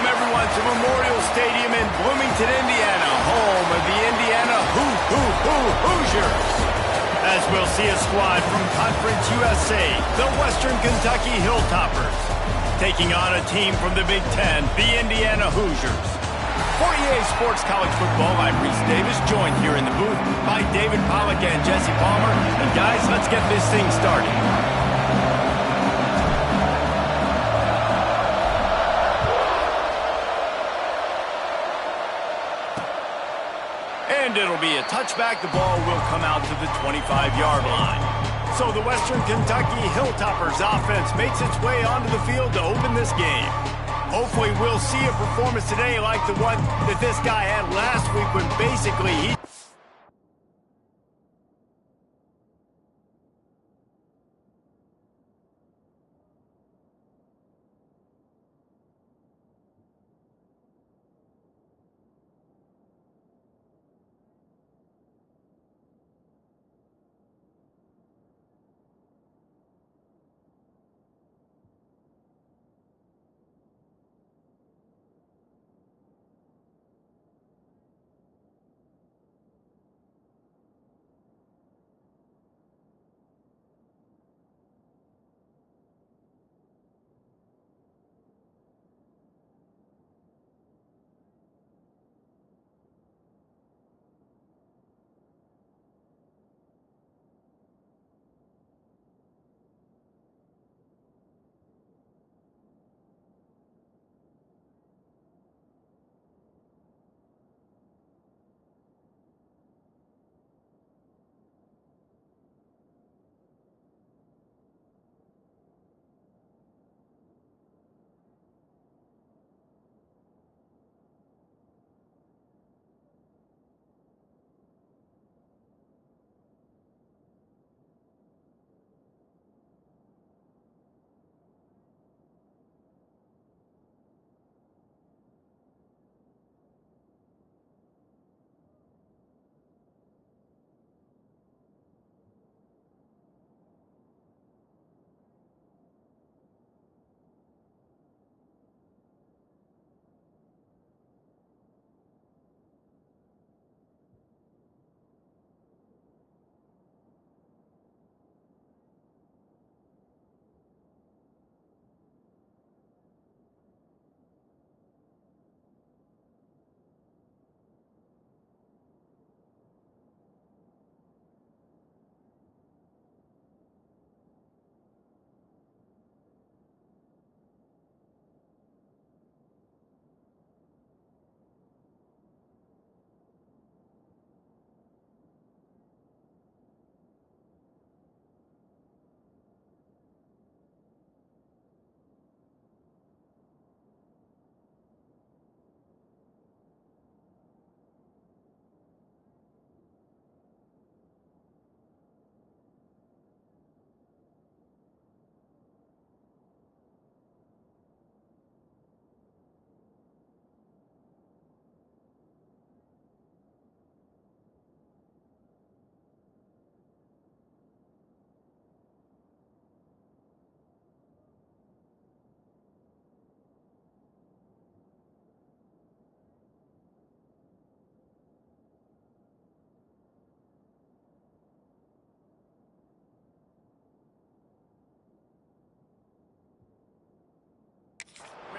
Welcome, everyone, to Memorial Stadium in Bloomington, Indiana, home of the Indiana Hoosiers. As we'll see a squad from Conference USA, the Western Kentucky Hilltoppers, taking on a team from the Big Ten, the Indiana Hoosiers. For EA Sports College Football, I'm Reese Davis, joined here in the booth by David Pollack and Jesse Palmer. And guys, let's get this thing started. And it'll be a touchback. The ball will come out to the 25-yard line. So the Western Kentucky Hilltoppers offense makes its way onto the field to open this game. Hopefully we'll see a performance today like the one that this guy had last week when basically he...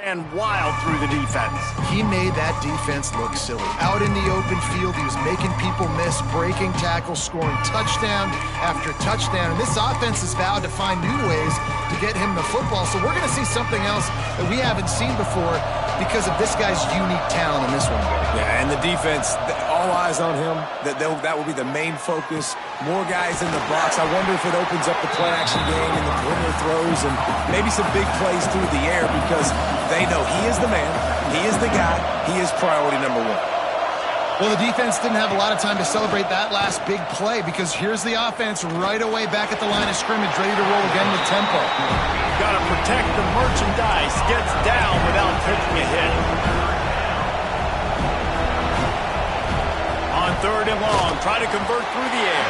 ran wild through the defense. He made that defense look silly. Out in the open field, he was making people miss, breaking tackles, scoring touchdown after touchdown. And this offense has vowed to find new ways to get him the football. So we're going to see something else that we haven't seen before because of this guy's unique talent in this one. Yeah, and the defense, all eyes on him. That will be the main focus. More guys in the box. I wonder if it opens up the play-action game and the perimeter throws and maybe some big plays through the air because they know he is the man, he is the guy, he is priority number one. Well, the defense didn't have a lot of time to celebrate that last big play because here's the offense right away back at the line of scrimmage, ready to roll again with tempo. Got to protect the merchandise. Gets down without taking a hit. On third and long, try to convert through the air.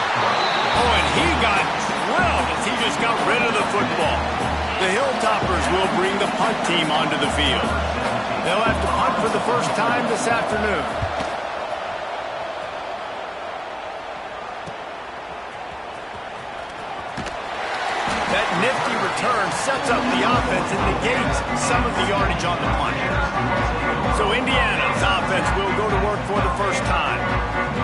Oh, and he got drilled as he just got rid of the football. The Hilltoppers will bring the punt team onto the field. They'll have to first time this afternoon. That nifty return sets up the offense and negates some of the yardage on the punt. So Indiana's offense will go to work for the first time.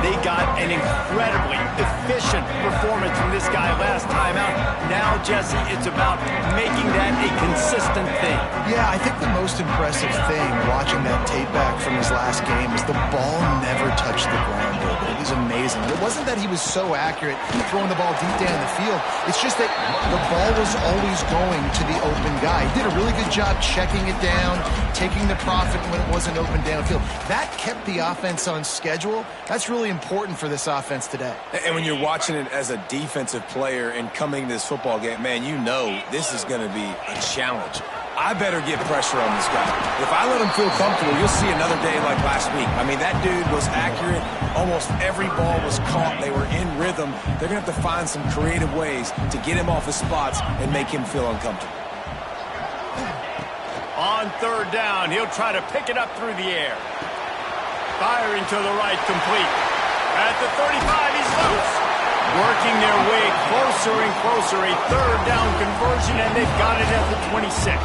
They got an incredibly efficient performance from this guy last time out. Now, Jesse, it's about making that a consistent thing. Yeah, I think the most impressive thing watching that tape back from his last game is the ball never touched the ground. It was amazing. It wasn't that he was so accurate throwing the ball deep down the field. It's just that the ball was always going to the open guy. He did a really good job checking it down, taking the profit when it wasn't open downfield. That kept the offense on schedule. That's really important for this offense today. And when you're watching it as a defensive player and coming to this football game, man, you know this is going to be a challenge. I better get pressure on this guy. If I let him feel comfortable, you'll see another day like last week. I mean, that dude was accurate. Almost every ball was caught. They were in rhythm. They're going to have to find some creative ways to get him off his spots and make him feel uncomfortable. On third down, he'll try to pick it up through the air. Firing to the right, complete. At the 35, he's loose. Working their way closer and closer. A third down conversion, and they've got it at the 26.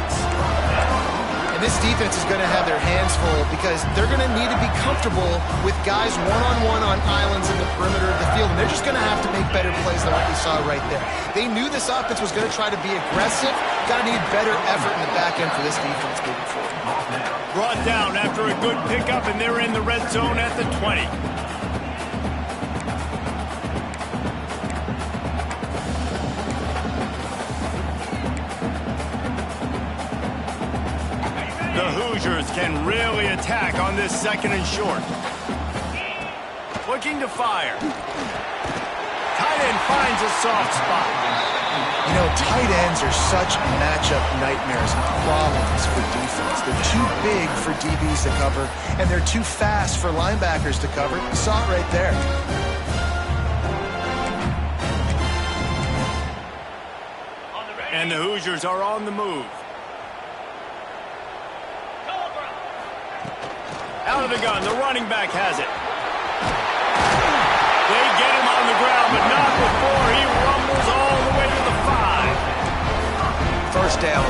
And this defense is going to have their hands full because they're going to need to be comfortable with guys one-on-one on islands in the perimeter of the field. And they're just going to have to make better plays than what we saw right there. They knew this offense was going to try to be aggressive. Got to need better effort in the back end for this defense moving forward. Brought down after a good pickup, and they're in the red zone at the 20. The Hoosiers can really attack on this second and short. Looking to fire. Tight end finds a soft spot. You know, tight ends are such matchup nightmares and problems for defense. They're too big for DBs to cover, and they're too fast for linebackers to cover. You saw it right there. And the Hoosiers are on the move. Out of the gun, the running back has it. They get him on the ground, but not before he rumbles all the way to the 5. First down,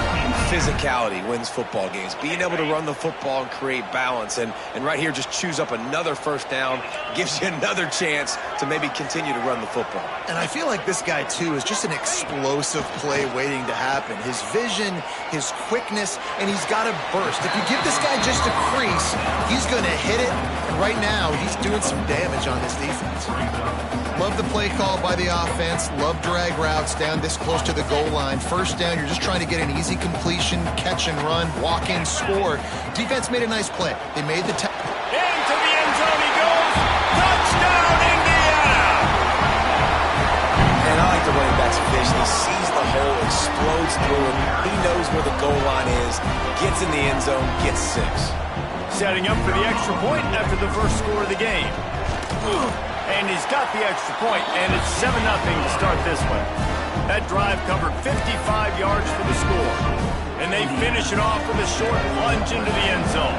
physicality wins football games. Being able to run the football and create balance. And right here, just choose up another first down. Gives you another chance to maybe continue to run the football. And I feel like this guy, too, is just an explosive play waiting to happen. His vision, his quickness, and he's got to burst. If you give this guy just a crease, he's going to hit it. And right now, he's doing some damage on this defense. Love the play call by the offense. Love drag routes down this close to the goal line. First down, you're just trying to get an easy completion, catch and run, walk in, score. Defense made a nice play. They made the into the end zone he goes. Touchdown, Indiana! And I like the running back's vision. He sees the hole, explodes through it. He knows where the goal line is, gets in the end zone, gets 6. Setting up for the extra point after the first score of the game. And he's got the extra point, and it's 7-0 to start this one. That drive covered 55 yards for the score. And they finish it off with a short plunge into the end zone.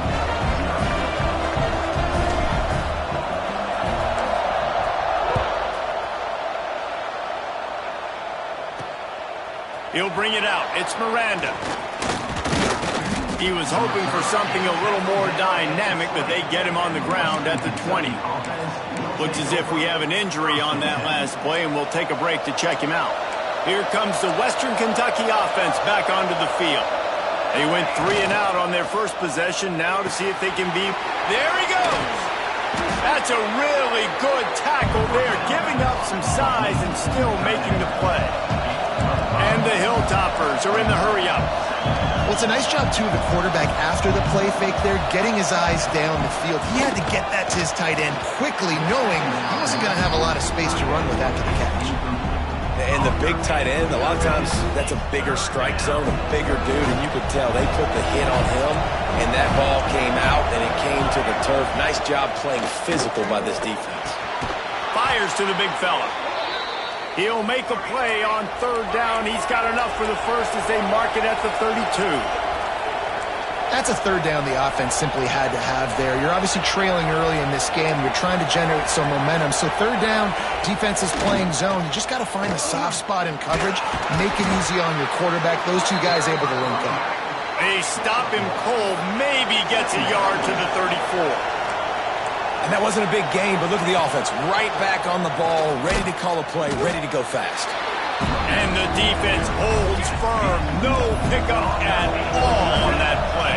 He'll bring it out. It's Miranda. He was hoping for something a little more dynamic, but they get him on the ground at the 20. Looks as if we have an injury on that last play, and we'll take a break to check him out. Here comes the Western Kentucky offense back onto the field. They went 3 and out on their first possession. Now to see if they can be... There he goes! That's a really good tackle there, giving up some size and still making the play. And the Hilltoppers are in the hurry-up. Well, it's a nice job, too, of the quarterback after the play fake there, getting his eyes down the field. He had to get that to his tight end quickly, knowing he wasn't going to have a lot of space to run with after the catch. And the big tight end, a lot of times that's a bigger strike zone, a bigger dude, and you could tell they put the hit on him, and that ball came out, and it came to the turf. Nice job playing physical by this defense. Fires to the big fella. He'll make a play on third down. He's got enough for the first as they mark it at the 32. That's a third down the offense simply had to have there. You're obviously trailing early in this game. You're trying to generate some momentum. So third down, defense is playing zone. You just got to find the soft spot in coverage, make it easy on your quarterback. Those two guys able to link up. They stop him cold, maybe gets a yard to the 34. And that wasn't a big gain, but look at the offense. Right back on the ball, ready to call a play, ready to go fast. And the defense holds firm. No pickup at all on that play.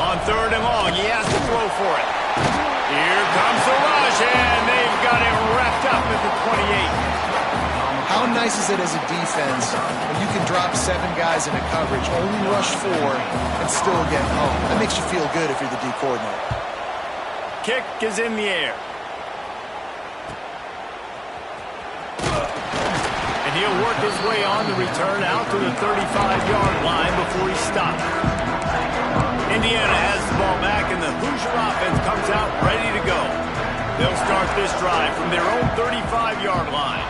On third and long, he has to throw for it. Here comes the rush, and they've got it wrapped up at the 28. How nice is it as a defense when you can drop 7 guys into coverage, only rush 4, and still get home? That makes you feel good if you're the D coordinator. Kick is in the air. And he'll work his way on the return out to the 35-yard line before he stops. Indiana has the ball back, and the Hoosier offense comes out ready to go. They'll start this drive from their own 35-yard line.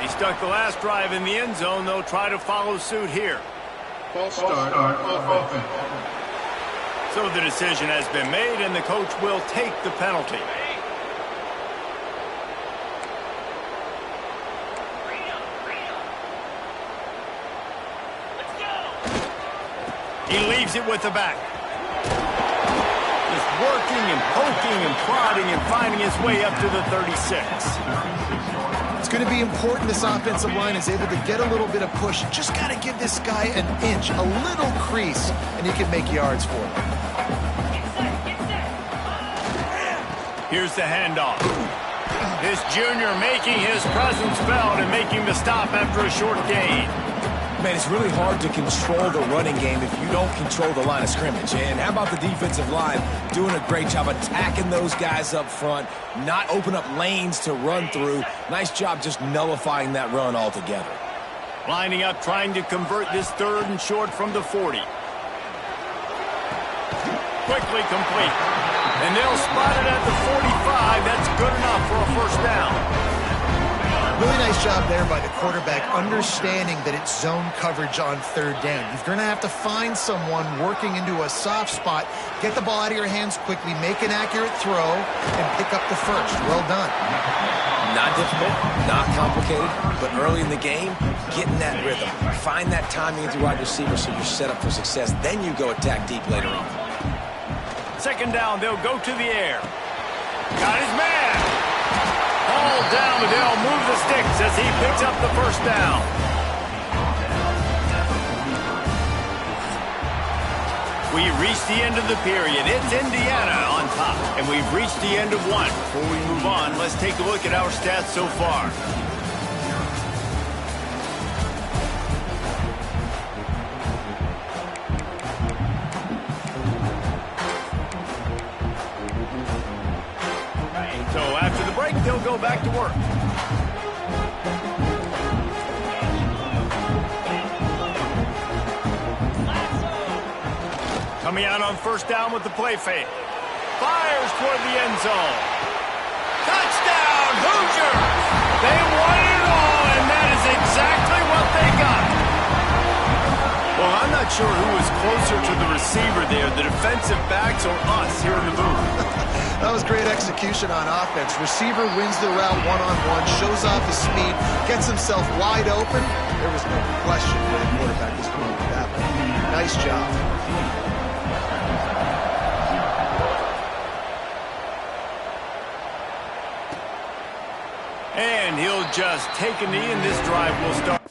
They stuck the last drive in the end zone. They'll try to follow suit here. False start offense. So the decision has been made, and the coach will take the penalty. He leaves it with the back. Just working and poking and prodding and finding his way up to the 36. It's going to be important this offensive line is able to get a little bit of push. You just got to give this guy an inch, a little crease, and he can make yards for him. Here's the handoff. This junior making his presence felt and making the stop after a short gain. Man, it's really hard to control the running game if you don't control the line of scrimmage. And how about the defensive line doing a great job attacking those guys up front, not open up lanes to run through. Nice job just nullifying that run altogether. Lining up, trying to convert this third and short from the 40. Quickly complete. And they'll spot it at the 45. That's good enough for a first down. Really nice job there by the quarterback, understanding that it's zone coverage on third down. You're going to have to find someone working into a soft spot, get the ball out of your hands quickly, make an accurate throw, and pick up the first. Well done. Not difficult, not complicated, but early in the game, getting that rhythm. Find that timing with your wide receiver so you're set up for success. Then you go attack deep later on. Second down, they'll go to the air. Got his man. Ball down, but they'll move the sticks as he picks up the first down. We reached the end of the period. It's Indiana on top, and we've reached the end of one. Before we move on, let's take a look at our stats so far. So after the break, they'll go back to work. Coming out on first down with the play fake. Fires toward the end zone. Touchdown, Hoosiers! They won it all, and that is exactly what they got. Well, I'm not sure who was closer to the receiver there, the defensive backs or us here in the booth. That was great execution on offense. Receiver wins the route one-on-one, shows off his speed, gets himself wide open. There was no question where the quarterback was going with that one. Nice job. And he'll just take a knee, and this drive will start.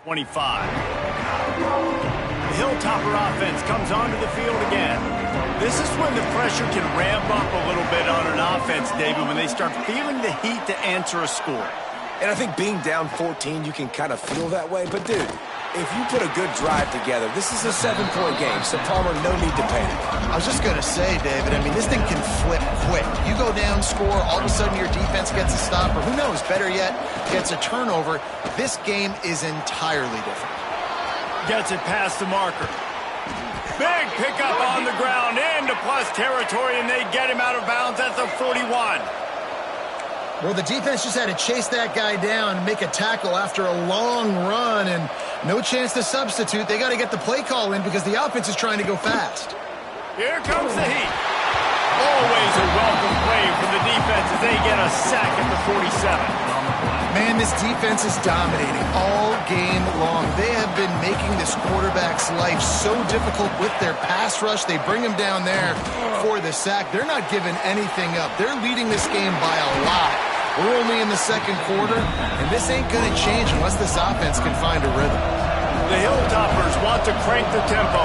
25. The Hilltopper offense comes onto the field again. This is when the pressure can ramp up a little bit on an offense, David, when they start feeling the heat to answer a score. And I think being down 14, you can kind of feel that way. But, dude, if you put a good drive together, this is a 7-point game, so Palmer, no need to panic. I was just going to say, David, I mean, this thing can flip quick. You go down, score, all of a sudden your defense gets a stop, or who knows, better yet, gets a turnover. This game is entirely different. Gets it past the marker. Big pickup on the ground into plus territory, and they get him out of bounds at the 41. Well, the defense just had to chase that guy down and make a tackle after a long run, and no chance to substitute. They got to get the play call in because the offense is trying to go fast. Here comes the heat. Always a welcome play from the defense as they get a sack at the 47. Man, this defense is dominating all game long. They have been making this quarterback's life so difficult with their pass rush. They bring him down there for the sack. They're not giving anything up. They're leading this game by a lot. We're only in the second quarter, and this ain't going to change unless this offense can find a rhythm. The Hilltoppers want to crank the tempo.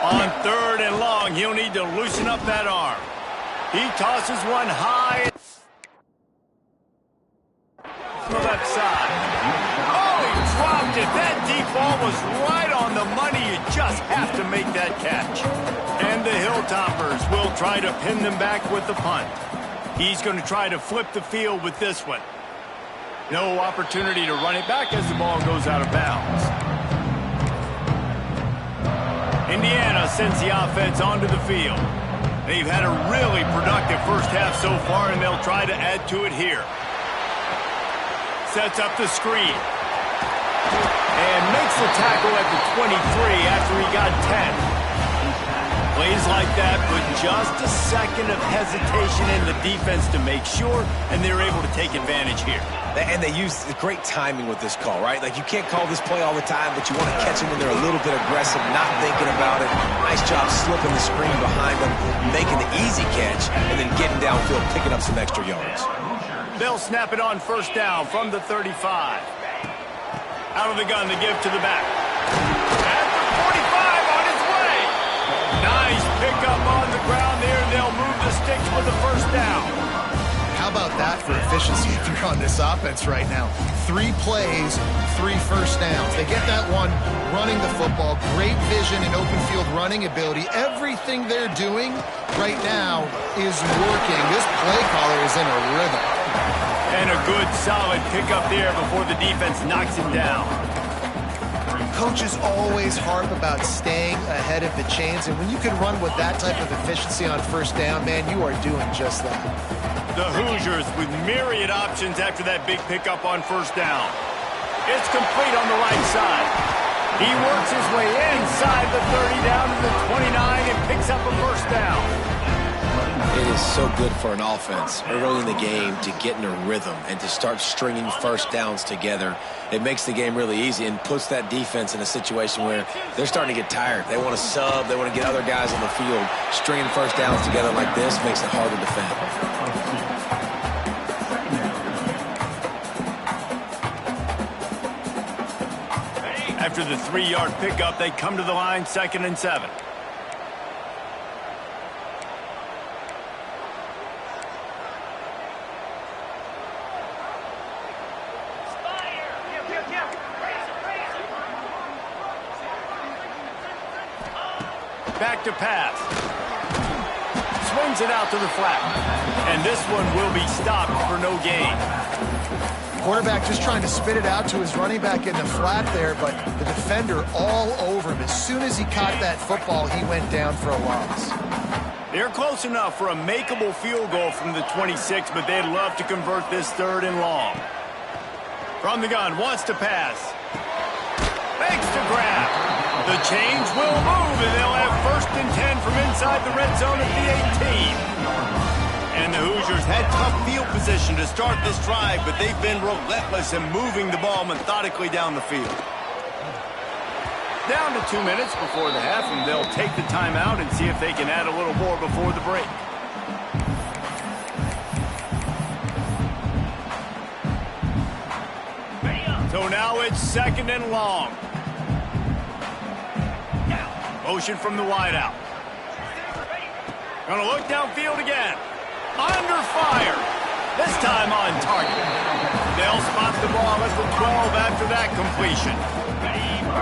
On 3rd and long, he'll need to loosen up that arm. He tosses one high. To the left side. Oh, he dropped it. That deep ball was right on the money. You just have to make that catch. And the Hilltoppers will try to pin them back with the punt. He's going to try to flip the field with this one. No opportunity to run it back as the ball goes out of bounds. Indiana sends the offense onto the field. They've had a really productive first half so far, and they'll try to add to it here. Sets up the screen. And makes the tackle at the 23 after he got 10. Plays like that, but just a second of hesitation in the defense to make sure, and they're able to take advantage here. And they use great timing with this call, right? Like, you can't call this play all the time, but you want to catch them when they're a little bit aggressive, not thinking about it. Nice job slipping the screen behind them, making the easy catch, and then getting downfield, picking up some extra yards. They'll snap it on 1st down from the 35. Out of the gun, the give to the back. At the 45 on his way. Nice pickup on the ground there, and they'll move the sticks with the 1st down. How about that for efficiency if you're on this offense right now? 3 plays, 3 first downs. They get that one running the football. Great vision and open field running ability. Everything they're doing right now is working. This play caller is in a rhythm. And a good, solid pickup there before the defense knocks him down. Coaches always harp about staying ahead of the chains, and when you can run with that type of efficiency on 1st down, man, you are doing just that. The Hoosiers with myriad options after that big pickup on 1st down. It's complete on the right side. He works his way inside the 30 down to the 29 and picks up a 1st down. It is so good for an offense early in the game to get in a rhythm and to start stringing 1st downs together. It makes the game really easy and puts that defense in a situation where they're starting to get tired. They want to sub. They want to get other guys on the field. Stringing 1st downs together like this makes it hard to defend. After the 3-yard pickup, they come to the line, 2nd and 7. Back to pass. Swings it out to the flat. And this one will be stopped for no gain. Quarterback just trying to spit it out to his running back in the flat there, but the defender all over him. As soon as he caught that football, he went down for a loss. They're close enough for a makeable field goal from the 26, but they'd love to convert this 3rd and long. From the gun, wants to pass. Fakes to grab. The change will move, and they'll have 1st and 10 from inside the red zone at the 18. And the Hoosiers had tough field position to start this drive, but they've been relentless in moving the ball methodically down the field. Down to 2 minutes before the half, and they'll take the timeout and see if they can add a little more before the break. So now it's 2nd and long. Motion from the wideout. Gonna look downfield again. Under fire. This time on target. They'll spot the ball at the 12 after that completion.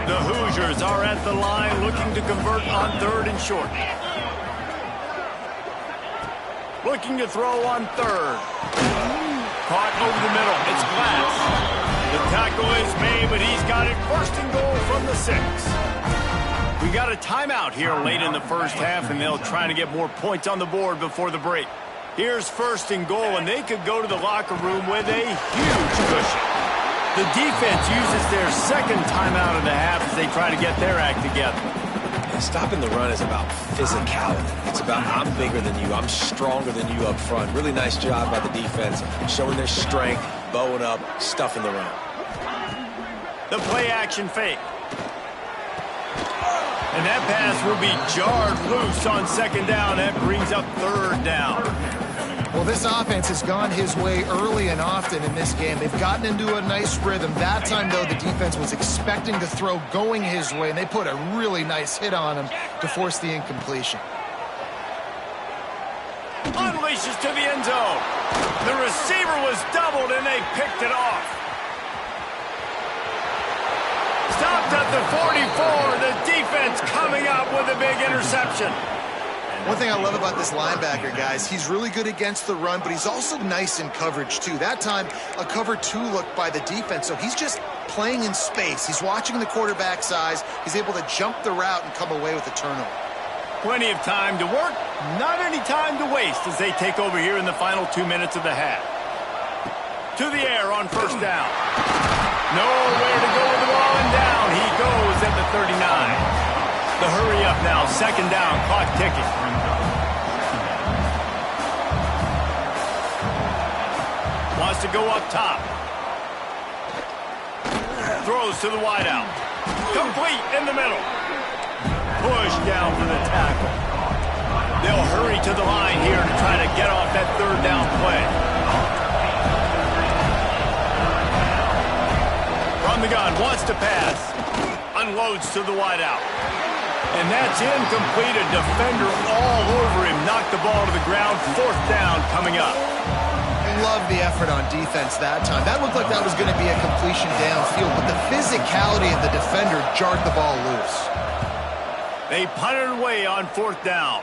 The Hoosiers are at the line looking to convert on 3rd and short. Looking to throw on 3rd. Caught over the middle. It's Glass. The tackle is made, but he's got it 1st and goal from the 6. We got a timeout here late in the first half, and they'll try to get more points on the board before the break. Here's 1st and goal, and they could go to the locker room with a huge cushion. The defense uses their 2nd timeout of the half as they try to get their act together. And stopping the run is about physicality. It's about I'm bigger than you, I'm stronger than you up front. Really nice job by the defense, showing their strength, bowing up, stuffing the run. The play-action fake. And that pass will be jarred loose on 2nd down. That brings up 3rd down. Well, this offense has gone his way early and often in this game. They've gotten into a nice rhythm. That time, though, the defense was expecting to throw going his way, and they put a really nice hit on him to force the incompletion. Unleashes to the end zone. The receiver was doubled, and they picked it off. Stopped at the 44. The defense coming up with a big interception. One thing I love about this linebacker, guys, he's really good against the run, but he's also nice in coverage, too. That time, a cover 2 look by the defense, so he's just playing in space. He's watching the quarterback's eyes. He's able to jump the route and come away with a turnover. Plenty of time to work, not any time to waste as they take over here in the final 2 minutes of the half. To the air on 1st down. Nowhere to go with the ball, and down he goes at the 39. The hurry up now, 2nd down, clock ticking. Wants to go up top. Throws to the wideout. Complete in the middle. Push down for the tackle. They'll hurry to the line here to try to get off that 3rd down play. From the gun, wants to pass. Unloads to the wideout. And that's incomplete. A defender all over him. Knocked the ball to the ground. 4th down coming up. Love the effort on defense that time. That looked like that was going to be a completion downfield, but the physicality of the defender jarred the ball loose. They punted away on 4th down.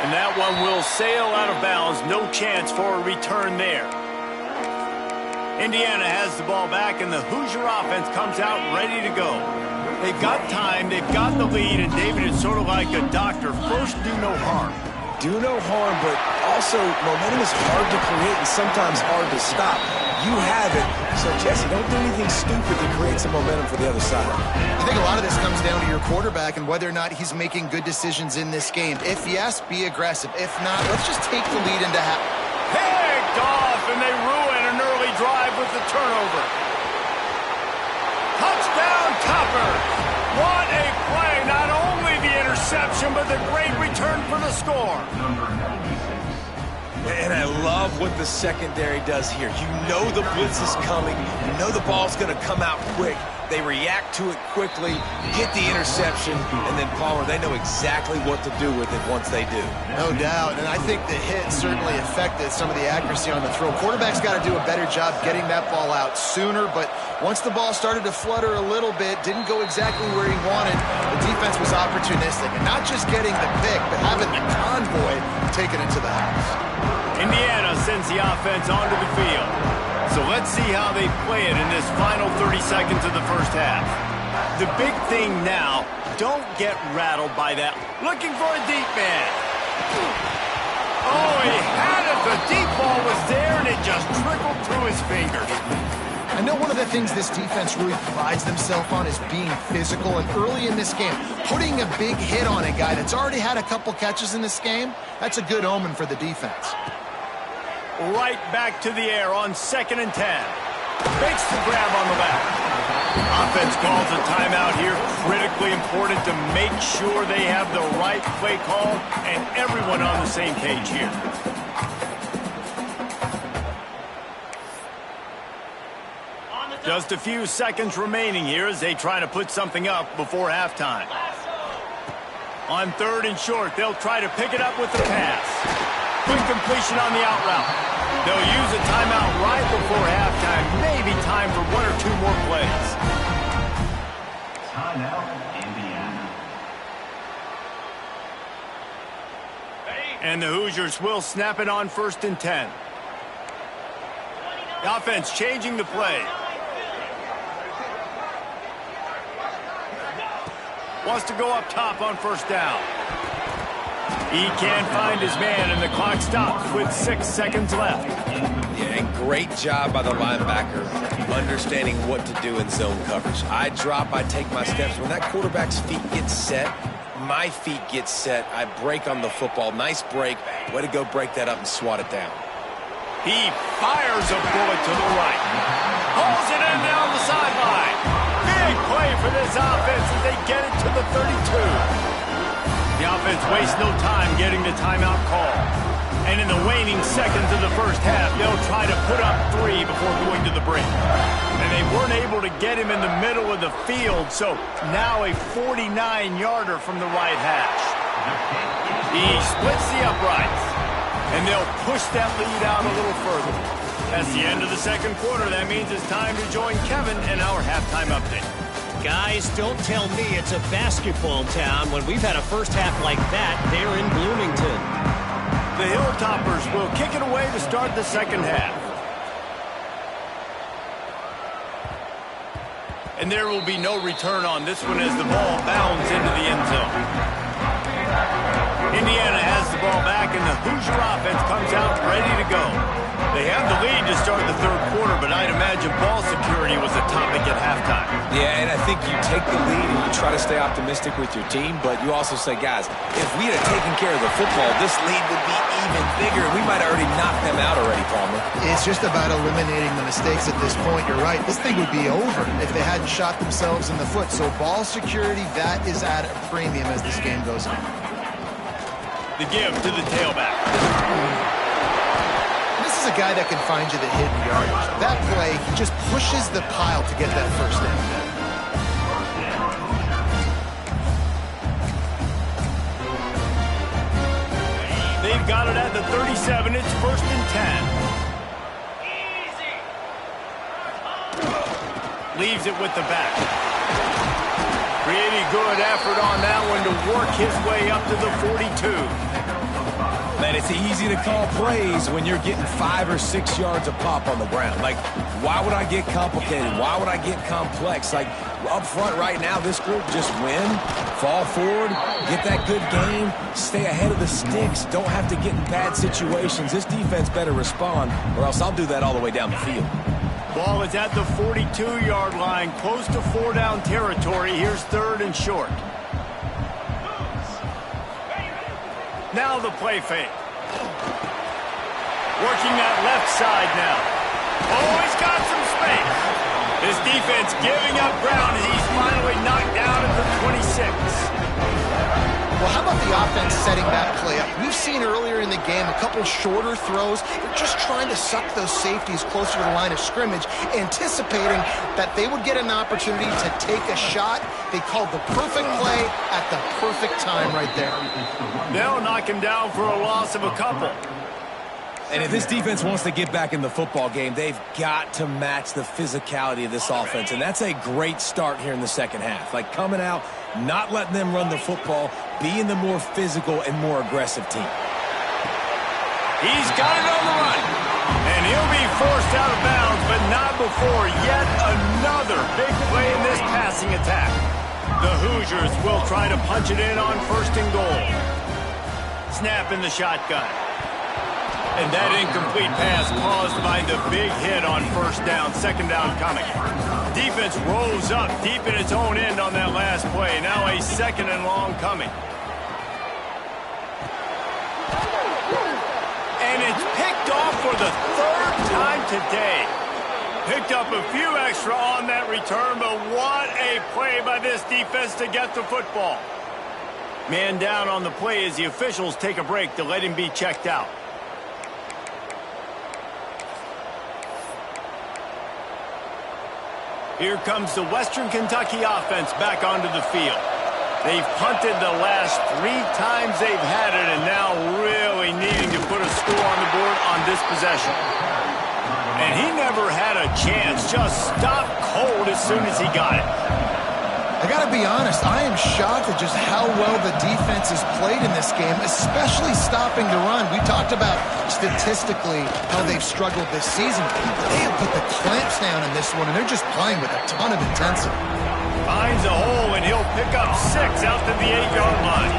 And that one will sail out of bounds. No chance for a return there. Indiana has the ball back, and the Hoosier offense comes out ready to go. They've got time, they've got the lead, and David is sort of like a doctor. First, do no harm. Do no harm, but also momentum is hard to create and sometimes hard to stop. You have it, so Jesse, don't do anything stupid to create some momentum for the other side. I think a lot of this comes down to your quarterback and whether or not he's making good decisions in this game. If yes, be aggressive. If not, let's just take the lead into half. Picked off, and they ruin an early drive with the turnover. Touchdown, Tupper. What a play. Not only the interception, but the great return for the score. And I love what the secondary does here. You know the blitz is coming. You know the ball's going to come out quick. They react to it quickly, get the interception, and then Palmer, they know exactly what to do with it once they do. No doubt, and I think the hit certainly affected some of the accuracy on the throw. Quarterback's got to do a better job getting that ball out sooner, but once the ball started to flutter a little bit, didn't go exactly where he wanted, the defense was opportunistic. And not just getting the pick, but having the convoy take it into the house. Indiana sends the offense onto the field. So let's see how they play it in this final 30 seconds of the first half. The big thing now, don't get rattled by that. Looking for a deep man. Oh, he had it. The deep ball was there, and it just trickled through his fingers. I know one of the things this defense really prides themselves on is being physical, and early in this game, putting a big hit on a guy that's already had a couple catches in this game, that's a good omen for the defense. Right back to the air on 2nd and 10. Makes the grab on the left. Offense calls a timeout here. Critically important to make sure they have the right play call and everyone on the same page here. Just a few seconds remaining here as they try to put something up before halftime. On 3rd and short, they'll try to pick it up with the pass. Quick completion on the out route. They'll use a timeout right before halftime. Maybe time for 1 or 2 more plays. Timeout, Indiana. And the Hoosiers will snap it on 1st and 10. The offense changing the play. Wants to go up top on 1st down. He can't find his man, and the clock stops with 6 seconds left. Yeah, and great job by the linebacker understanding what to do in zone coverage. I drop, I take my steps. When that quarterback's feet get set, my feet get set. I break on the football. Nice break. Way to go break that up and swat it down. He fires a bullet to the right. Pulls it in down the sideline. Big play for this offense as they get it to the 32. The offense wastes no time getting the timeout call. And in the waning seconds of the first half, they'll try to put up 3 before going to the break. And they weren't able to get him in the middle of the field, so now a 49-yarder from the right hash. He splits the uprights, and they'll push that lead out a little further. That's the end of the second quarter. That means it's time to join Kevin in our halftime update. Guys, don't tell me it's a basketball town when we've had a first half like that there in Bloomington. The Hilltoppers will kick it away to start the second half. And there will be no return on this one as the ball bounds into the end zone. Indiana has the ball back, and the Hoosier offense comes out ready to go. They have the lead to start the third quarter, but I'd imagine ball security was a topic at halftime. Yeah, and I think you take the lead and you try to stay optimistic with your team, but you also say, guys, if we had taken care of the football, this lead would be even bigger. We might have already knocked them out already, Palmer. It's just about eliminating the mistakes at this point. You're right. This thing would be over if they hadn't shot themselves in the foot. So ball security, that is at a premium as this game goes on. The give to the tailback. This is a guy that can find you the hidden yardage. That play, he just pushes the pile to get that first down. They've got it at the 37. It's 1st and 10. Leaves it with the back. Pretty good effort on that one to work his way up to the 42. Man, it's easy to call plays when you're getting 5 or 6 yards of pop on the ground. Like, why would I get complicated? Why would I get complex? Like, up front right now, this group just win, fall forward, get that good game, stay ahead of the sticks, don't have to get in bad situations. This defense better respond, or else I'll do that all the way down the field. Ball is at the 42-yard line, close to 4-down territory. Here's 3rd and short. Now the play fake. Working that left side now. Oh, he's got some space. This defense giving up ground as he's finally knocked down at the 26. Well, how about the offense setting that play up? We've seen earlier in the game a couple shorter throws. They're just trying to suck those safeties closer to the line of scrimmage, anticipating that they would get an opportunity to take a shot. They called the perfect play at the perfect time right there. They'll knock him down for a loss of a couple. And if this defense wants to get back in the football game, they've got to match the physicality of this offense. And that's a great start here in the second half. Like coming out, not letting them run the football, being the more physical and more aggressive team. He's got it on the run. And he'll be forced out of bounds, but not before yet another big play in this passing attack. The Hoosiers will try to punch it in on 1st and goal. Snap in the shotgun. And that incomplete pass caused by the big hit on 1st down, 2nd down coming. Defense rose up deep in its own end on that last play. Now a 2nd and long coming. And it's picked off for the 3rd time today. Picked up a few extra on that return, but what a play by this defense to get the football. Man down on the play as the officials take a break to let him be checked out. Here comes the Western Kentucky offense back onto the field. They've punted the last 3 times they've had it, and now really needing to put a score on the board on this possession. And he never had a chance, just stopped cold as soon as he got it. I got to be honest, I am shocked at just how well the defense has played in this game, especially stopping the run. We talked about statistically how they've struggled this season. They have put the clamps down in this one, and they're just playing with a ton of intensity. Finds a hole, and he'll pick up 6 out to the 8-yard line.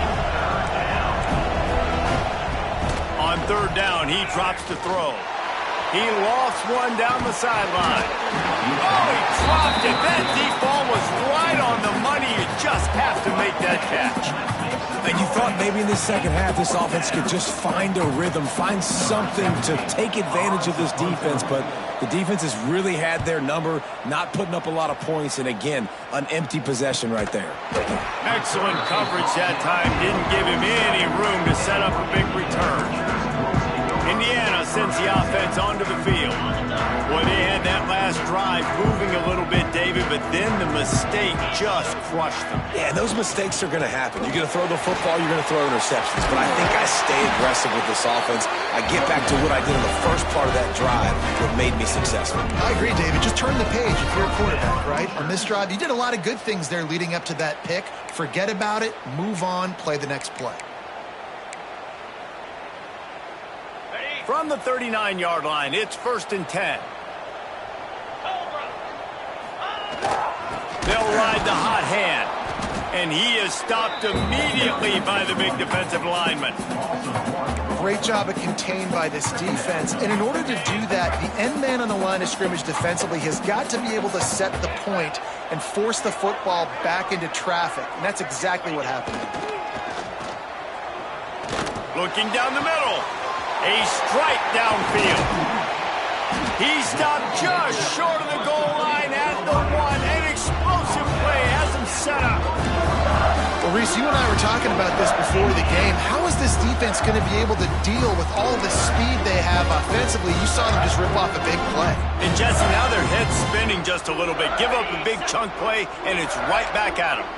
On 3rd down, he drops to throw. He lofts one down the sideline. Oh, he dropped it. That deep ball was right on the money. You just have to make that catch. And you thought maybe in the second half this offense could just find a rhythm, find something to take advantage of this defense, but the defense has really had their number, not putting up a lot of points, and again, an empty possession right there. Excellent coverage that time. Didn't give him any room to set up a big return. Indiana sends the offense onto the field. Boy, they had that last drive moving a little bit, David, but then the mistake just crushed them. Yeah, those mistakes are going to happen. You're going to throw the football, you're going to throw interceptions, but I think I stay aggressive with this offense. I get back to what I did in the first part of that drive that made me successful. I agree, David. Just turn the page if you're a quarterback, right? On this drive, you did a lot of good things there leading up to that pick. Forget about it, move on, play the next play. From the 39-yard line, it's 1st and 10. They'll ride the hot hand. And he is stopped immediately by the big defensive lineman. Great job of contained by this defense. And in order to do that, the end man on the line of scrimmage defensively has got to be able to set the point and force the football back into traffic. And that's exactly what happened. Looking down the middle. A strike downfield. He stopped just short of the goal line at the 1. An explosive play has him set up. Well, Reese, you and I were talking about this before the game. How is this defense going to be able to deal with all the speed they have offensively? You saw them just rip off a big play. And Jesse, now their head's spinning just a little bit. Give up a big chunk play, and it's right back at them.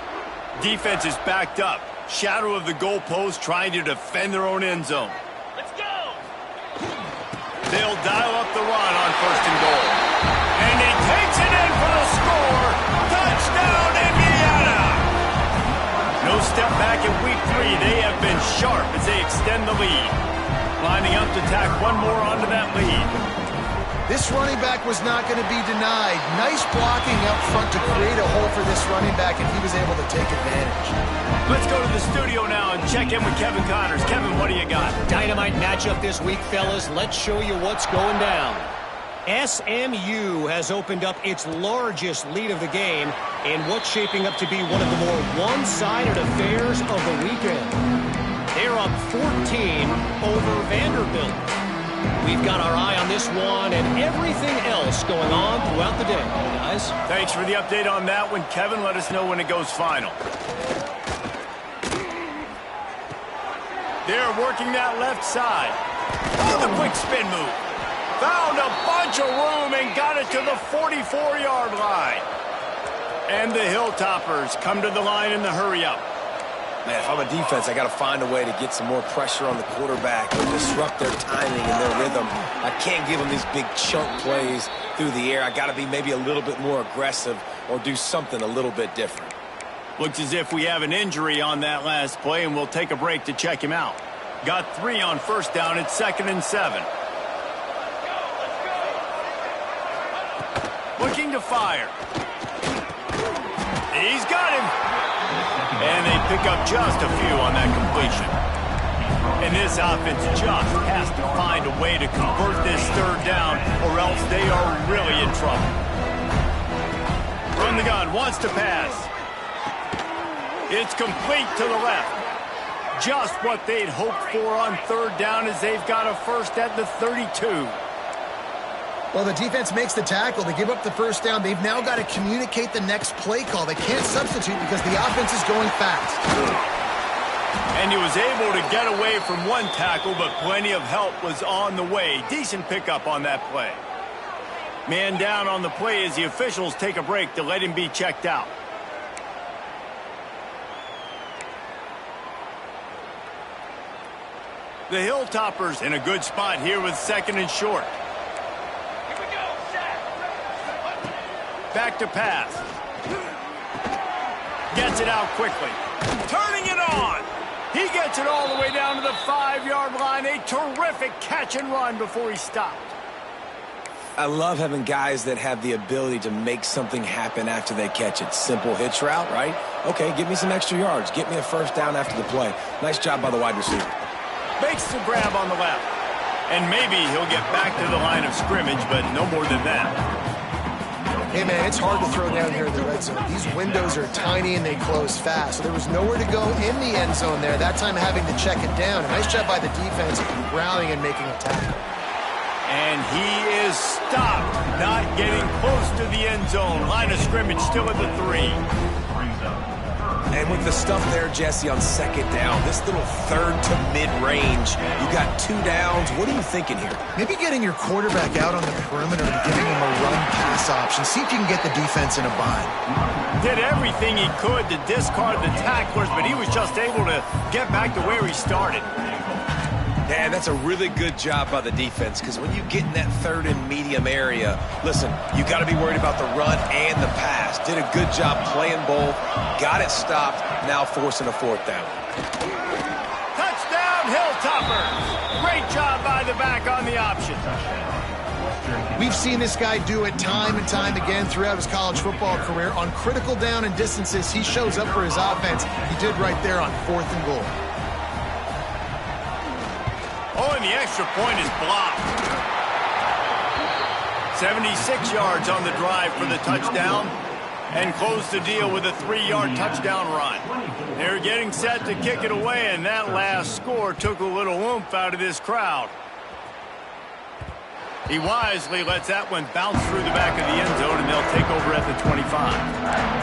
Defense is backed up. Shadow of the goalpost trying to defend their own end zone. They'll dial up the run on 1st and goal. And he takes it in for the score. Touchdown, Indiana! No step back in week 3. They have been sharp as they extend the lead. Lining up to tack one more onto that lead. This running back was not going to be denied. Nice blocking up front to create a hole for this running back, and he was able to take advantage. Let's go to the studio now and check in with Kevin Connors. Kevin, what do you got? Dynamite matchup this week, fellas. Let's show you what's going down. SMU has opened up its largest lead of the game in what's shaping up to be one of the more one-sided affairs of the weekend. They're up 14 over Vanderbilt. We've got our eye on this one and everything else going on throughout the day, guys. Thanks for the update on that one, Kevin. Let us know when it goes final. They're working that left side. Oh, the quick spin move. Found a bunch of room and got it to the 44-yard line. And the Hilltoppers come to the line in the hurry-up. Man, if I'm a defense, I got to find a way to get some more pressure on the quarterback or disrupt their timing and their rhythm. I can't give them these big chunk plays through the air. I got to be maybe a little bit more aggressive or do something a little bit different. Looks as if we have an injury on that last play, and we'll take a break to check him out. Got 3 on 1st down. It's 2nd and 7. Looking to fire. He's got him. And they pick up just a few on that completion. And this offense just has to find a way to convert this 3rd down, or else they are really in trouble. From the gun, wants to pass. It's complete to the left. Just what they'd hoped for on 3rd down as they've got a first at the 32. Well, the defense makes the tackle. They give up the first down. They've now got to communicate the next play call. They can't substitute because the offense is going fast. And he was able to get away from one tackle, but plenty of help was on the way. Decent pickup on that play. Man down on the play as the officials take a break to let him be checked out. The Hilltoppers in a good spot here with 2nd and short. Here we go, back to pass. Gets it out quickly. Turning it on. He gets it all the way down to the 5-yard line. A terrific catch and run before he stopped. I love having guys that have the ability to make something happen after they catch it. Simple hitch route, right? Okay, give me some extra yards. Get me a first down after the play. Nice job by the wide receiver. Makes the grab on the left. And maybe he'll get back to the line of scrimmage, but no more than that. Hey, man, it's hard to throw down here in the red zone. These windows are tiny and they close fast. So there was nowhere to go in the end zone there. That time having to check it down. A nice job by the defense rallying and making a tackle. And he is stopped, not getting close to the end zone. Line of scrimmage still at the 3. And with the stuff there, Jesse, on 2nd down, this little 3rd to mid-range, you got 2 downs. What are you thinking here? Maybe getting your quarterback out on the perimeter and giving him a run-pass option. See if you can get the defense in a bind. Did everything he could to discard the tacklers, but he was just able to get back to where he started. Yeah, that's a really good job by the defense, because when you get in that 3rd and medium area, listen, you got to be worried about the run and the pass. Did a good job playing both, got it stopped, now forcing a 4th down. Touchdown, Hilltoppers! Great job by the back on the option. We've seen this guy do it time and time again throughout his college football career. On critical down and distances, he shows up for his offense. He did right there on 4th and goal. Oh, and the extra point is blocked. 76 yards on the drive for the touchdown, and close the deal with a 3-yard touchdown run. They're getting set to kick it away, and that last score took a little oomph out of this crowd. He wisely lets that one bounce through the back of the end zone, and they'll take over at the 25.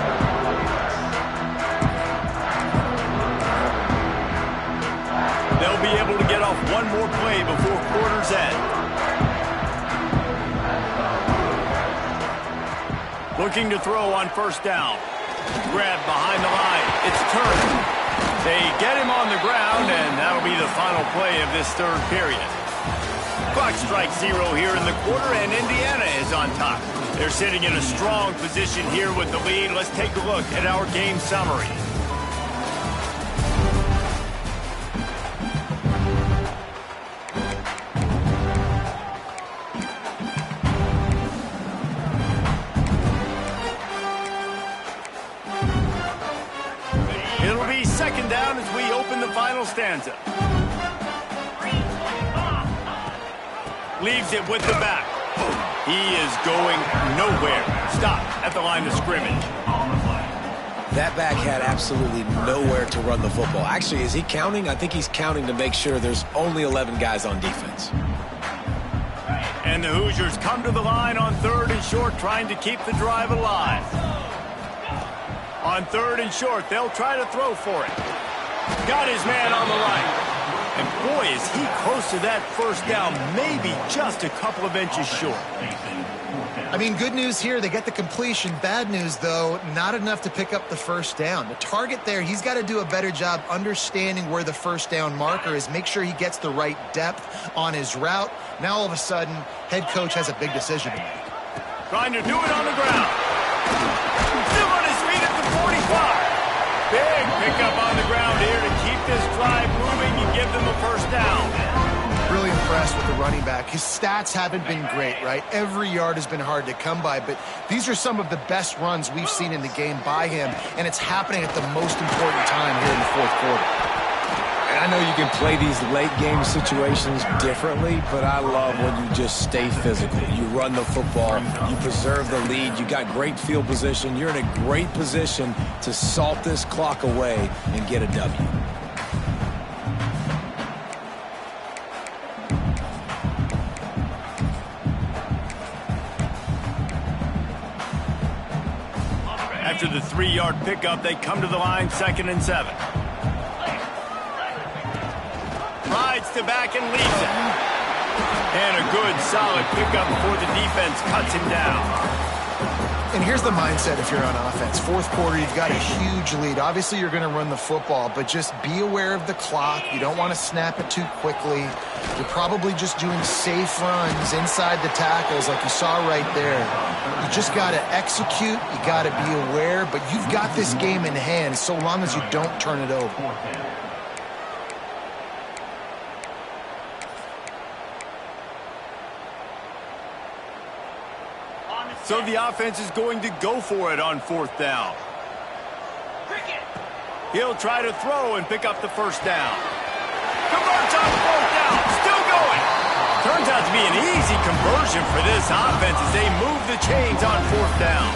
They'll be able to get off one more play before quarter's end. Looking to throw on 1st down. Grab behind the line. It's turned. They get him on the ground, and that'll be the final play of this 3rd period. Clock strikes 0 here in the quarter, and Indiana is on top. They're sitting in a strong position here with the lead. Let's take a look at our game summary. It'll be 2nd down as we open the final stanza. Leaves it with the back. He is going nowhere. Stop at the line of scrimmage. That back had absolutely nowhere to run the football. Actually, is he counting? I think he's counting to make sure there's only 11 guys on defense. And the Hoosiers come to the line on 3rd and short, trying to keep the drive alive. On 3rd and short, they'll try to throw for it. Got his man on the right. And boy, is he close to that 1st down, maybe just a couple of inches short. I mean, good news here, they get the completion. Bad news, though, not enough to pick up the 1st down. The target there, he's got to do a better job understanding where the 1st down marker is, make sure he gets the right depth on his route. Now, all of a sudden, head coach has a big decision to make. Trying to do it on the ground. Still on his feet at the 45. Big pickup on the ground here to keep this drive moving and give them a 1st down. Really impressed with the running back. His stats haven't been great, right? Every yard has been hard to come by, but these are some of the best runs we've seen in the game by him, and it's happening at the most important time here in the 4th quarter. And I know you can play these late-game situations differently, but I love when you just stay physical. You run the football, you preserve the lead, you got great field position, you're in a great position to salt this clock away and get a W. After the 3-yard pickup, they come to the line 2nd and 7. Rides to back and leads it. And a good, solid pickup before the defense cuts him down. And here's the mindset if you're on offense. 4th quarter, you've got a huge lead. Obviously, you're going to run the football, but just be aware of the clock. You don't want to snap it too quickly. You're probably just doing safe runs inside the tackles like you saw right there. You just got to execute. You got to be aware, but you've got this game in hand so long as you don't turn it over. So the offense is going to go for it on 4th down. He'll try to throw and pick up the 1st down. Converts on 4th down. Still going. Turns out to be an easy conversion for this offense as they move the chains on 4th down.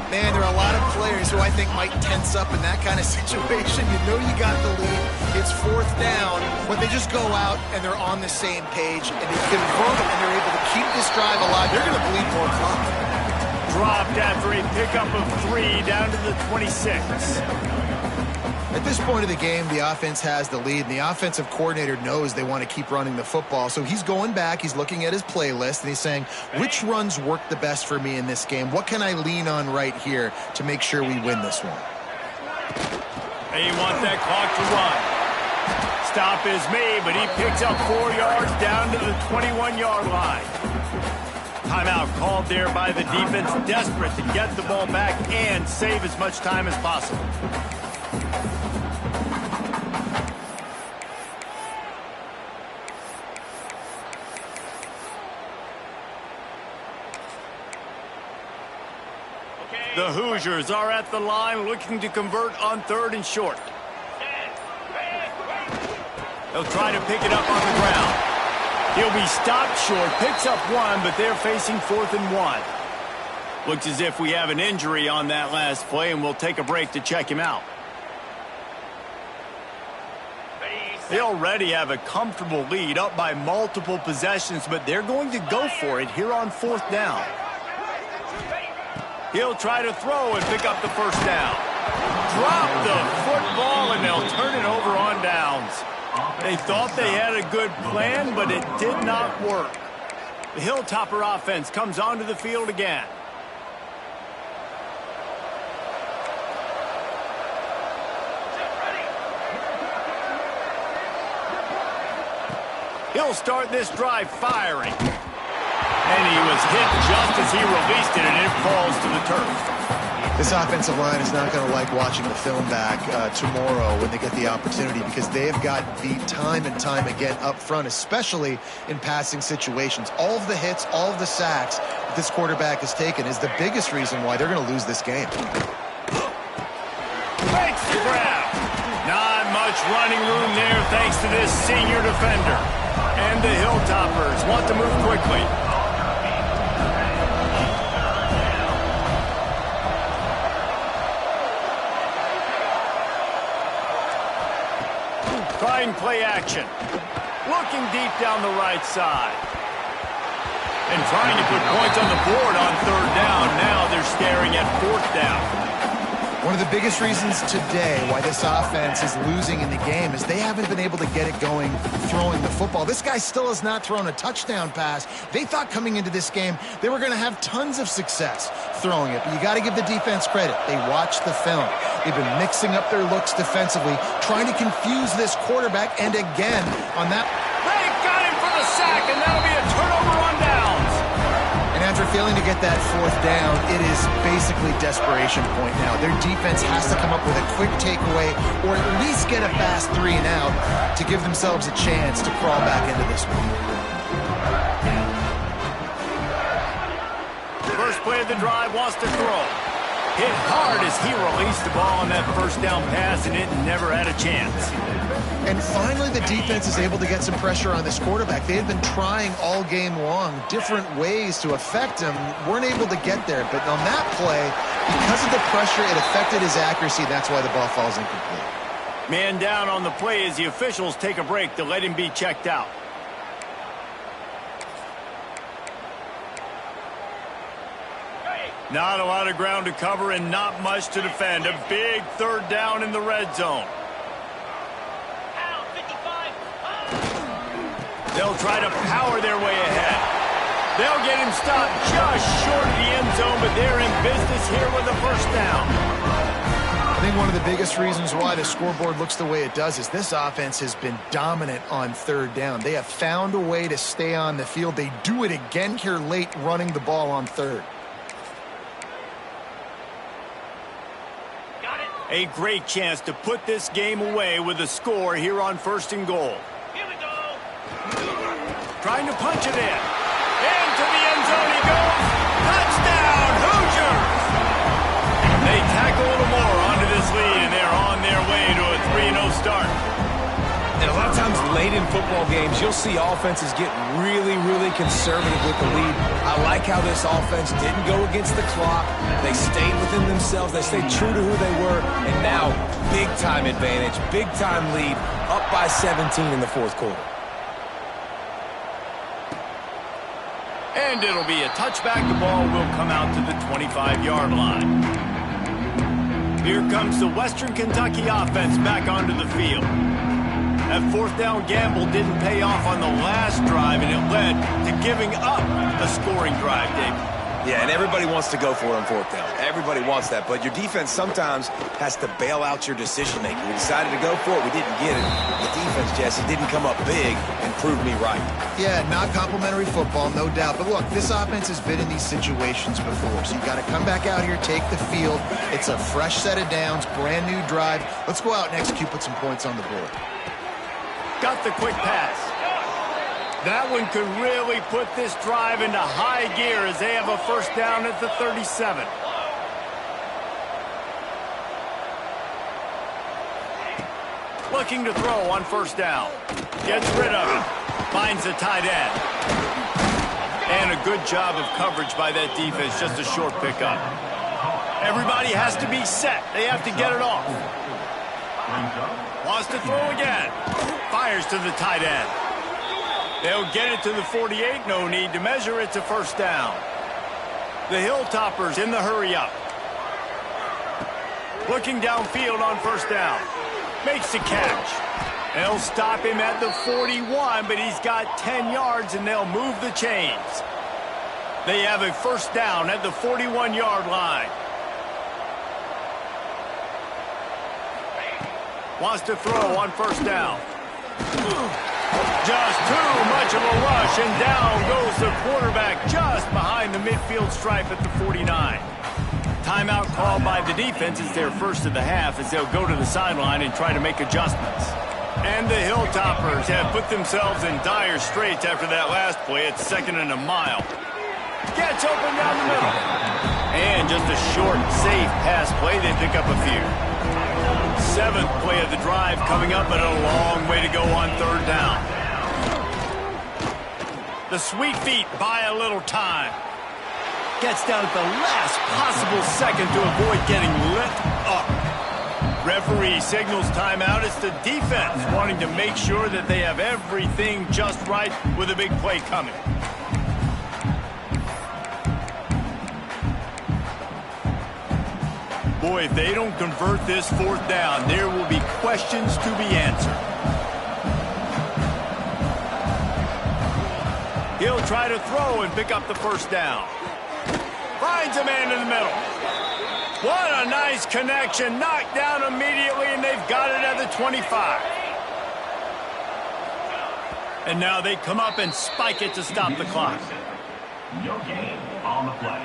Man, there are a lot of players who I think might tense up in that kind of situation. You know you got the lead. It's 4th down, but they just go out and they're on the same page and they convert and they're able to keep this drive alive. They're going to bleed more clock. Dropped after a pickup of 3 down to the 26. At this point of the game, the offense has the lead, and the offensive coordinator knows they want to keep running the football. So he's going back, he's looking at his playlist, and he's saying, which runs work the best for me in this game? What can I lean on right here to make sure we win this one? They want that clock to run. Stop is made, but he picks up 4 yards down to the 21-yard line. Timeout called there by the defense, desperate to get the ball back and save as much time as possible. The Hoosiers are at the line looking to convert on 3rd and short. They'll try to pick it up on the ground. He'll be stopped short, picks up 1, but they're facing 4th and 1. Looks as if we have an injury on that last play, and we'll take a break to check him out. They already have a comfortable lead, up by multiple possessions, but they're going to go for it here on 4th down. He'll try to throw and pick up the 1st down. Drop the football, and they'll turn it over on downs. They thought they had a good plan, but it did not work. The Hilltopper offense comes onto the field again. He'll start this drive firing. And he was hit just as he released it, and it falls to the turf. This offensive line is not going to like watching the film back tomorrow when they get the opportunity, because they have got beat time and time again up front, especially in passing situations. All of the hits, all of the sacks that this quarterback has taken is the biggest reason why they're going to lose this game. Makes the grab. Not much running room there thanks to this senior defender. And the Hilltoppers want to move quickly. Trying play action. Looking deep down the right side. And trying to put points on the board on 3rd down. Now they're staring at 4th down. One of the biggest reasons today why this offense is losing in the game is they haven't been able to get it going throwing the football. This guy still has not thrown a touchdown pass. They thought coming into this game they were going to have tons of success throwing it, but you got to give the defense credit. They watched the film. They've been mixing up their looks defensively, trying to confuse this quarterback, and again on that. They got him for the sack, and that'll be a turnover on downs. And after failing to get that 4th down, it is basically desperation point now. Their defense has to come up with a quick takeaway or at least get a fast 3 and out to give themselves a chance to crawl back into this one. First play of the drive wants to throw. Hit hard as he released the ball on that 1st down pass, and it never had a chance. And finally, the defense is able to get some pressure on this quarterback. They had been trying all game long different ways to affect him, weren't able to get there. But on that play, because of the pressure, it affected his accuracy. That's why the ball falls incomplete. Man down on the play as the officials take a break to let him be checked out. Not a lot of ground to cover and not much to defend. A big third down in the red zone. They'll try to power their way ahead. They'll get him stopped just short of the end zone, but they're in business here with a first down. I think one of the biggest reasons why the scoreboard looks the way it does is this offense has been dominant on third down. They have found a way to stay on the field. They do it again here late, running the ball on third. A great chance to put this game away with a score here on 1st and goal. Here we go. Trying to punch it in. Into the end zone he goes. Touchdown, Hoosiers! They tackle a little more onto this lead, and they're on their way to a 3-0 start. And a lot of times late in football games, you'll see offenses get really, really conservative with the lead. I like how this offense didn't go against the clock. They stayed within themselves. They stayed true to who they were. And now, big-time advantage, big-time lead, up by 17 in the 4th quarter. And it'll be a touchback. The ball will come out to the 25-yard line. Here comes the Western Kentucky offense back onto the field. That 4th down gamble didn't pay off on the last drive, and it led to giving up a scoring drive, Dave. Yeah, and everybody wants to go for it on 4th down. Everybody wants that, but your defense sometimes has to bail out your decision-making. We decided to go for it. We didn't get it. The defense, Jesse, didn't come up big and prove me right. Yeah, not complimentary football, no doubt. But look, this offense has been in these situations before, so you got to come back out here, take the field. It's a fresh set of downs, brand new drive. Let's go out and execute, put some points on the board. Got the quick pass. That one could really put this drive into high gear as they have a first down at the 37. Looking to throw on 1st down. Gets rid of it. Finds the tight end. And a good job of coverage by that defense. Just a short pickup. Everybody has to be set. They have to get it off. Wants to throw again. Fires to the tight end. They'll get it to the 48. No need to measure. It's a first down. The Hilltoppers in the hurry-up. Looking downfield on 1st down. Makes the catch. They'll stop him at the 41, but he's got 10 yards, and they'll move the chains. They have a first down at the 41-yard line. Wants to throw on 1st down. Just too much of a rush, and down goes the quarterback just behind the midfield stripe at the 49. Timeout called by the defense is their first of the half as they'll go to the sideline and try to make adjustments. And the Hilltoppers have put themselves in dire straits after that last play. It's 2nd and a mile. Gets open down the middle. And just a short, safe pass play. They pick up a few. 7th play of the drive coming up, but a long way to go on 3rd down. The Sweet Feet buy a little time. Gets down at the last possible second to avoid getting lit up. Referee signals timeout. It's the defense wanting to make sure that they have everything just right with a big play coming. Boy, if they don't convert this 4th down, there will be questions to be answered. He'll try to throw and pick up the first down. Finds a man in the middle. What a nice connection. Knocked down immediately, and they've got it at the 25. And now they come up and spike it to stop the clock. No gain on the play.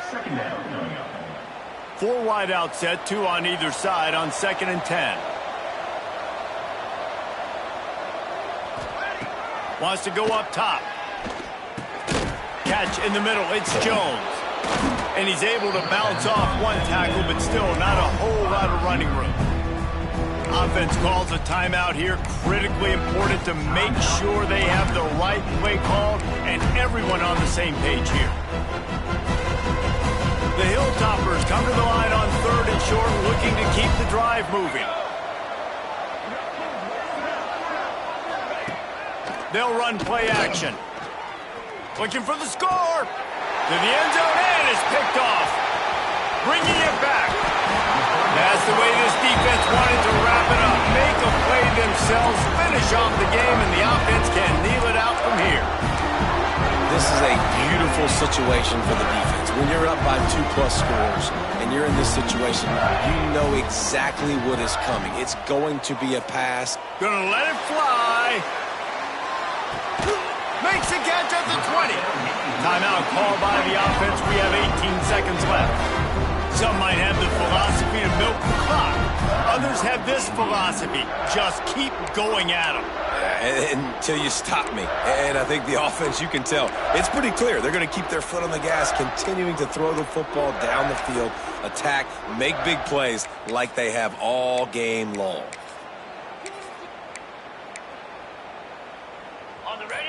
2nd down coming up. 4 wide out set, 2 on either side on 2nd and 10. Wants to go up top. Catch in the middle. It's Jones. And he's able to bounce off one tackle, but still not a whole lot of running room. Offense calls a timeout here. Critically important to make sure they have the right play called and everyone on the same page here. The Hilltoppers come to the line on 3rd and short, looking to keep the drive moving. They'll run play action. Looking for the score. To the end zone, and it's picked off. Bringing it back. That's the way this defense wanted to wrap it up. Make a play themselves, finish off the game, and the offense can kneel it out from here. This is a beautiful situation for the defense. When you're up by 2+ scores and you're in this situation, you know exactly what is coming. It's going to be a pass. Gonna let it fly. Makes a catch at the 20. Timeout called by the offense. We have 18 seconds left. Some might have the philosophy to milk the clock. Others have this philosophy. Just keep going at them. Until you stop me. And I think the offense, you can tell, it's pretty clear. They're going to keep their foot on the gas, continuing to throw the football down the field, attack, make big plays like they have all game long.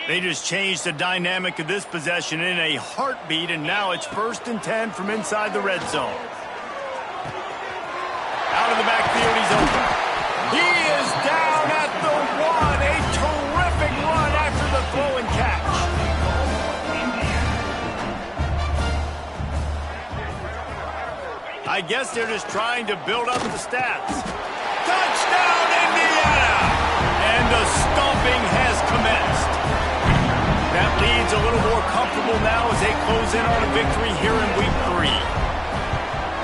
They just changed the dynamic of this possession in a heartbeat, and now it's 1st and 10 from inside the red zone. Out of the backfield, he's open. He is down at the 1. A terrific run after the throw and catch. I guess they're just trying to build up the stats. Touchdown, Indiana! And the stomping has commenced. That lead's a little more comfortable now as they close in on a victory here in Week 3.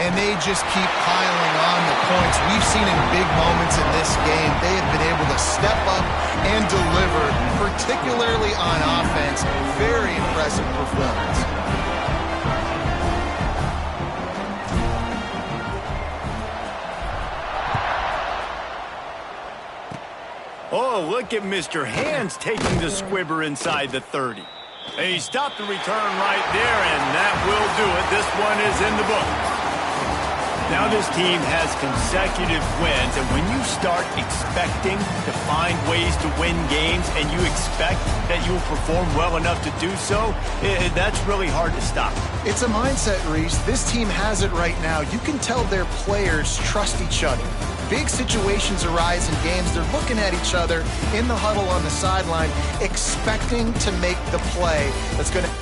And they just keep piling on the points. We've seen in big moments in this game, they have been able to step up and deliver, particularly on offense. Very impressive performance. Oh, look at Mr. Hands taking the squibber inside the 30. And he stopped the return right there, and that will do it. This one is in the books. Now this team has consecutive wins, and when you start expecting to find ways to win games and you expect that you will perform well enough to do so, that's really hard to stop. It's a mindset, Reese. This team has it right now. You can tell their players trust each other. Big situations arise in games. They're looking at each other in the huddle on the sideline, expecting to make the play that's going to